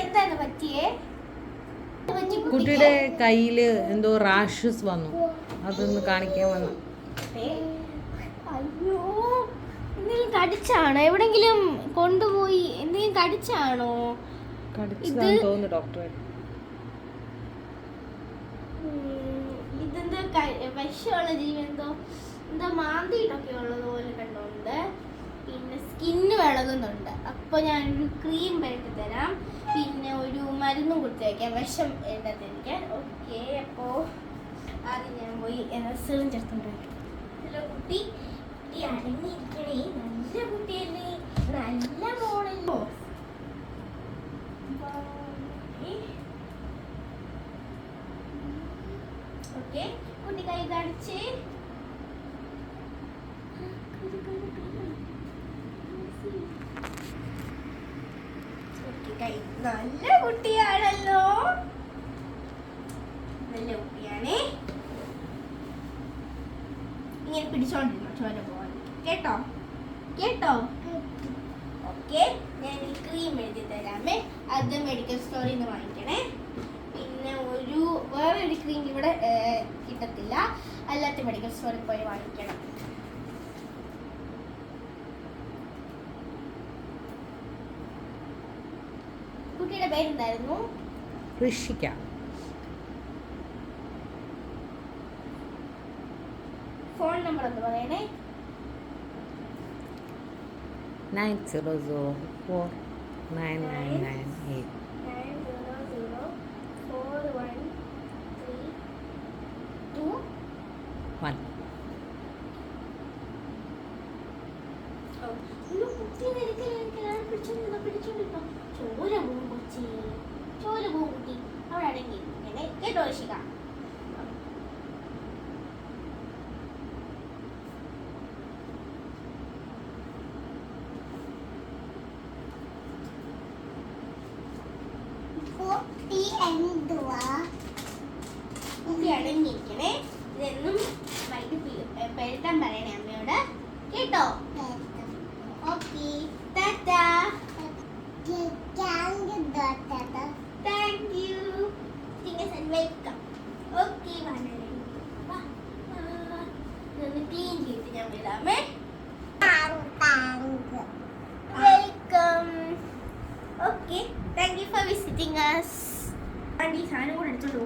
എന്താണ് പറ്റിയേ? കുട്ടിയുടെ കയ്യില് എന്തോ റാഷസ് വന്നു, അതൊന്ന് കാണിക്കാൻ വന്നു. അയ്യോ, എന്തെങ്കിലും കടിച്ചാണോ? എവിടെങ്കിലും കൊണ്ടുപോയി എന്തെങ്കിലും കടിച്ചാണോ? കടിച്ചതാണെന്ന് തോന്നുന്നു ഡോക്ടറെ. ഇതെന്തോ വിഷമുള്ള ജീവി, എന്തോ മാന്തിയിട്ടൊക്കെ ഉള്ളത് പോലെ കണ്ടോണ്ട്. പിന്നെ സ്കിന്ന് വിളകുന്നുണ്ട്. അപ്പോൾ ഞാനൊരു ക്രീം പെരട്ടി തരാം, പിന്നെ ഒരു മരുന്നും കൊടുത്ത് വയ്ക്കാം വിഷം ഇടാതിരിക്കാൻ. ഓക്കെ, അപ്പോൾ ആദ്യം ഞാൻ പോയി സിറിഞ്ച് എടുത്തോണ്ട് വരാം. ഹലോ കുട്ടി, കുട്ടി അടങ്ങിയിരിക്കണേ, നല്ല കുട്ടിയല്ലേ, നല്ല മോളല്ലോ. ഓക്കെ, കുട്ടി കൈ കാണിച്ചേ. നല്ല കുട്ടിയാണല്ലോ, നല്ല കുട്ടിയാണേ. ഇങ്ങനെ പിടിച്ചോണ്ടിരുന്നോ ചോര പോവാൻ, കേട്ടോ കേട്ടോ? ഓക്കെ, ഞാൻ ഈ ക്രീം എഴുതി തരാമേ. അത് മെഡിക്കൽ സ്റ്റോറിൽ നിന്ന് വാങ്ങിക്കണേ. പിന്നെ വേറൊരു ക്രീം ഇവിടെ കിട്ടത്തില്ല, അല്ലാത്ത മെഡിക്കൽ സ്റ്റോറിൽ പോയി വാങ്ങിക്കണം. കുട്ടിയുടെ പേരെന്തായിരുന്നു? ഋഷിക. ഫോൺ നമ്പർ ഒന്ന് പറയണേ. 90049998. 90041321. പിടിച്ചോണ്ടിരുന്നോ, ചോര പോകും കൊച്ചി, ചോര പോകും കുട്ടി. അവിടെ അടങ്ങി കേട്ടോ ഋഷിക? കുട്ടി അടങ്ങിയിരിക്കണേ. ഇതെന്നും പെരുത്താൻ പറയണേ അമ്മയോട്, കേട്ടോ? Okay, tata. Thank you. Welcome. Okay, clean ചെയ്തിട്ട് ഞാൻ വിടാമേ. Welcome. Okay, thank you for visiting us. Aunty സാധനം കൂടെ എടുത്തോളൂ.